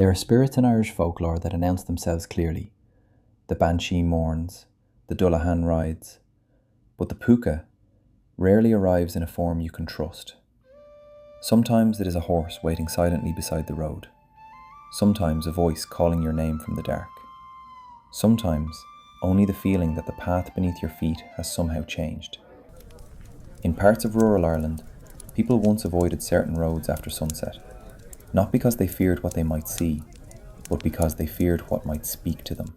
There are spirits in Irish folklore that announce themselves clearly. The banshee mourns, the dullahan rides, but the Púca rarely arrives in a form you can trust. Sometimes it is a horse waiting silently beside the road. Sometimes a voice calling your name from the dark. Sometimes only the feeling that the path beneath your feet has somehow changed. In parts of rural Ireland, people once avoided certain roads after sunset, not because they feared what they might see, but because they feared what might speak to them.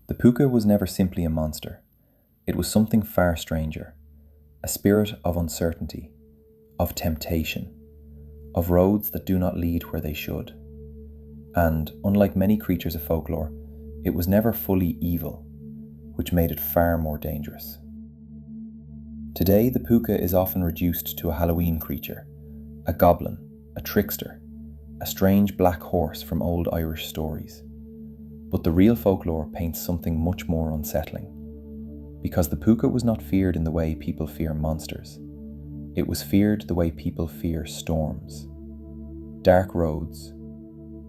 The Púca was never simply a monster. It was something far stranger, a spirit of uncertainty, of temptation, of roads that do not lead where they should. And, unlike many creatures of folklore, it was never fully evil, which made it far more dangerous. Today, the Púca is often reduced to a Halloween creature, a goblin, a trickster, a strange black horse from old Irish stories. But the real folklore paints something much more unsettling. Because the Púca was not feared in the way people fear monsters. It was feared the way people fear storms, dark roads,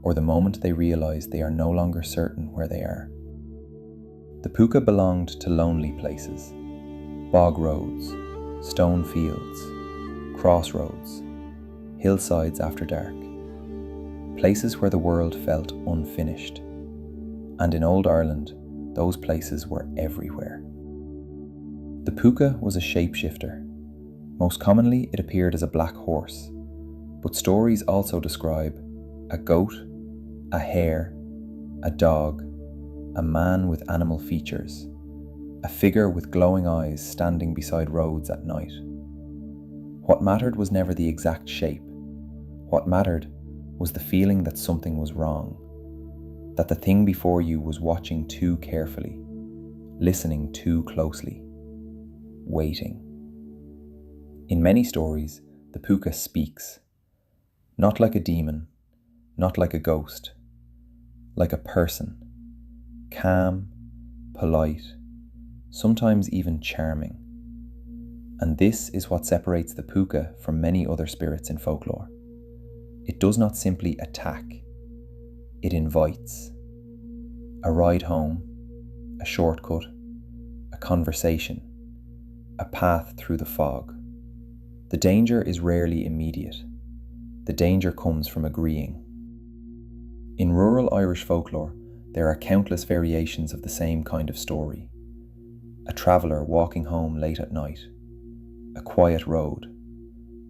or the moment they realize they are no longer certain where they are. The Púca belonged to lonely places, bog roads, stone fields, crossroads, hillsides after dark, places where the world felt unfinished. And in old Ireland, those places were everywhere. The Púca was a shapeshifter. Most commonly, it appeared as a black horse, but stories also describe a goat, a hare, a dog, a man with animal features, a figure with glowing eyes standing beside roads at night. What mattered was never the exact shape. What mattered was the feeling that something was wrong, that the thing before you was watching too carefully, listening too closely, waiting. In many stories, the Púca speaks, not like a demon, not like a ghost, like a person, calm, polite, sometimes even charming. And this is what separates the Púca from many other spirits in folklore. It does not simply attack, it invites. A ride home, a shortcut, a conversation, a path through the fog. The danger is rarely immediate. The danger comes from agreeing. In rural Irish folklore, there are countless variations of the same kind of story. A traveller walking home late at night, a quiet road,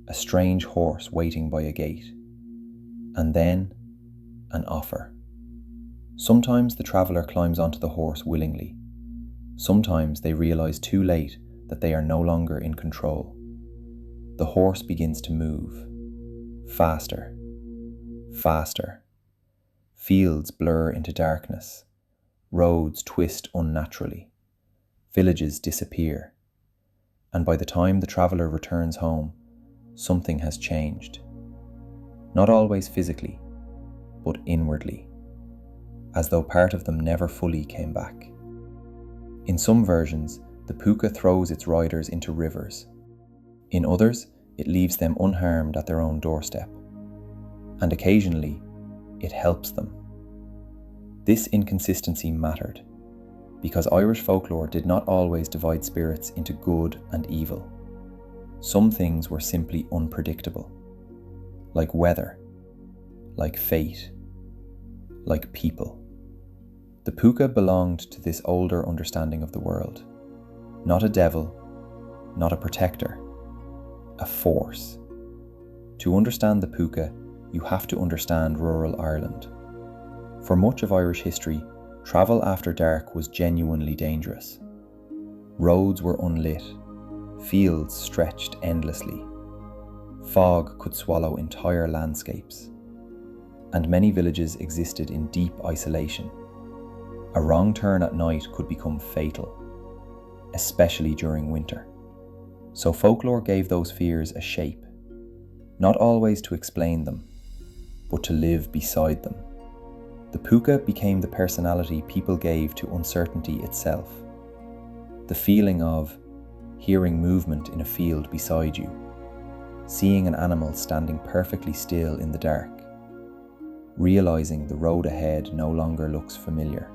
a strange horse waiting by a gate, and then an offer. Sometimes the traveller climbs onto the horse willingly. Sometimes they realise too late that they are no longer in control. The horse begins to move. Faster. Faster. Fields blur into darkness. Roads twist unnaturally. Villages disappear. And by the time the traveller returns home, something has changed. Not always physically, but inwardly, as though part of them never fully came back. In some versions, the Púca throws its riders into rivers. In others, it leaves them unharmed at their own doorstep. And occasionally, it helps them. This inconsistency mattered, because Irish folklore did not always divide spirits into good and evil. Some things were simply unpredictable, like weather, like fate, like people. The Púca belonged to this older understanding of the world. Not a devil, not a protector, a force. To understand the Púca, you have to understand rural Ireland. For much of Irish history, travel after dark was genuinely dangerous. Roads were unlit, fields stretched endlessly. Fog could swallow entire landscapes, and many villages existed in deep isolation. A wrong turn at night could become fatal, especially during winter. So folklore gave those fears a shape, not always to explain them, but to live beside them. The Púca became the personality people gave to uncertainty itself. The feeling of hearing movement in a field beside you, seeing an animal standing perfectly still in the dark, realizing the road ahead no longer looks familiar,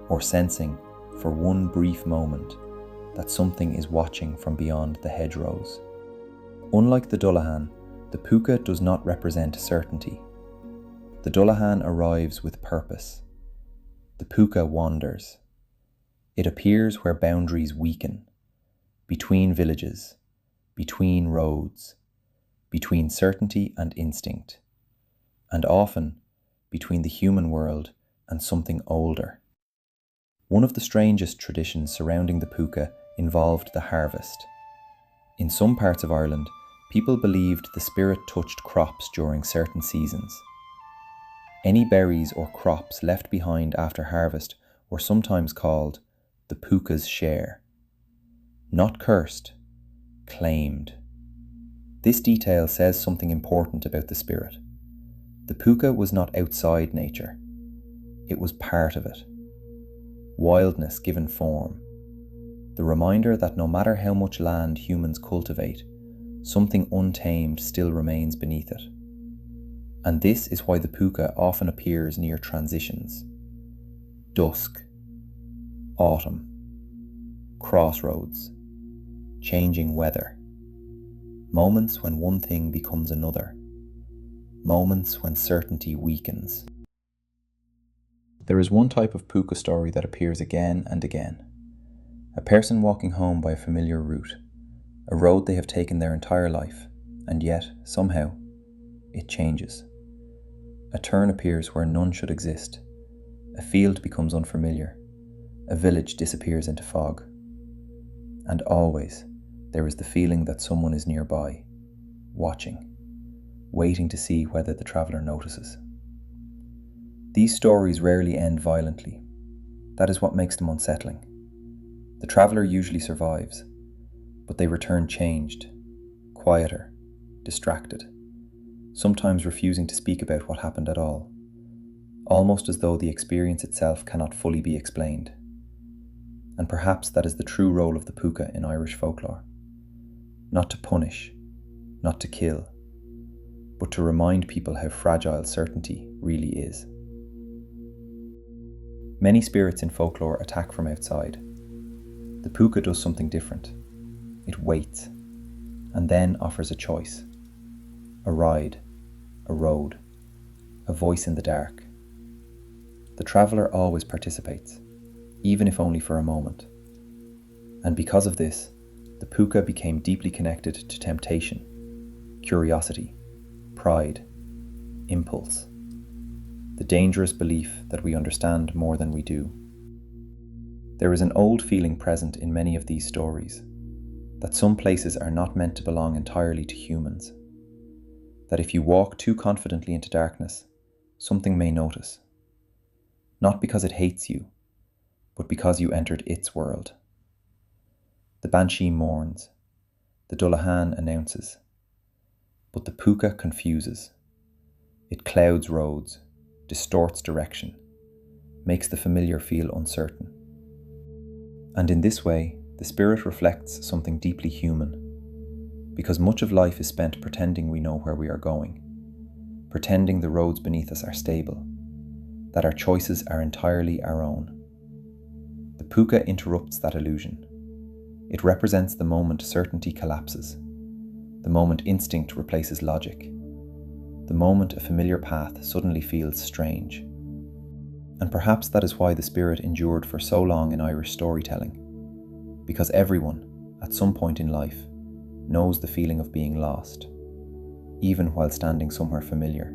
or sensing for one brief moment that something is watching from beyond the hedgerows. Unlike the Dullahan, the Púca does not represent certainty. The Dullahan arrives with purpose. The Púca wanders. It appears where boundaries weaken, between villages, between roads, between certainty and instinct, and often between the human world and something older. One of the strangest traditions surrounding the Púca involved the harvest. In some parts of Ireland, people believed the spirit touched crops during certain seasons. Any berries or crops left behind after harvest were sometimes called the Púca's share. Not cursed, claimed. This detail says something important about the spirit. The Púca was not outside nature. It was part of it. Wildness given form. The reminder that no matter how much land humans cultivate, something untamed still remains beneath it. And this is why the Púca often appears near transitions. Dusk, autumn, crossroads, changing weather. Moments when one thing becomes another. Moments when certainty weakens. There is one type of Púca story that appears again and again. A person walking home by a familiar route, a road they have taken their entire life, and yet, somehow, it changes. A turn appears where none should exist. A field becomes unfamiliar. A village disappears into fog. And always, there is the feeling that someone is nearby, watching, waiting to see whether the traveller notices. These stories rarely end violently. That is what makes them unsettling. The traveller usually survives, but they return changed, quieter, distracted, sometimes refusing to speak about what happened at all, almost as though the experience itself cannot fully be explained. And perhaps that is the true role of the Púca in Irish folklore. Not to punish, not to kill, but to remind people how fragile certainty really is. Many spirits in folklore attack from outside. The Púca does something different. It waits, and then offers a choice. A ride, a road, a voice in the dark. The traveller always participates, even if only for a moment. And because of this, the Púca became deeply connected to temptation, curiosity, pride, impulse, the dangerous belief that we understand more than we do. There is an old feeling present in many of these stories, that some places are not meant to belong entirely to humans, that if you walk too confidently into darkness, something may notice, not because it hates you, but because you entered its world. The banshee mourns, the Dullahan announces, but the Púca confuses. It clouds roads, distorts direction, makes the familiar feel uncertain. And in this way, the spirit reflects something deeply human, because much of life is spent pretending we know where we are going, pretending the roads beneath us are stable, that our choices are entirely our own. The Púca interrupts that illusion. It represents the moment certainty collapses, the moment instinct replaces logic, the moment a familiar path suddenly feels strange. And perhaps that is why the spirit endured for so long in Irish storytelling, because everyone, at some point in life, knows the feeling of being lost, even while standing somewhere familiar.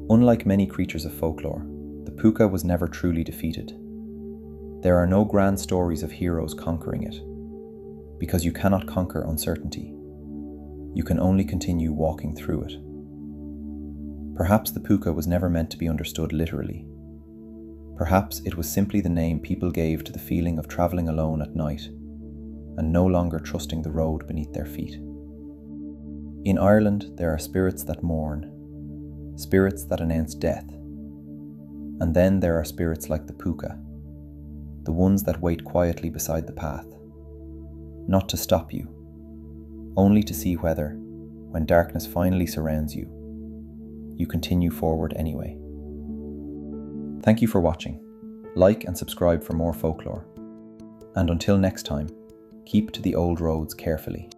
Unlike many creatures of folklore, the Púca was never truly defeated. There are no grand stories of heroes conquering it, because you cannot conquer uncertainty. You can only continue walking through it. Perhaps the Púca was never meant to be understood literally. Perhaps it was simply the name people gave to the feeling of travelling alone at night, and no longer trusting the road beneath their feet. In Ireland, there are spirits that mourn, spirits that announce death, and then there are spirits like the Púca, the ones that wait quietly beside the path, not to stop you, only to see whether, when darkness finally surrounds you, you continue forward anyway. Thank you for watching. Like and subscribe for more folklore. And until next time, keep to the old roads carefully.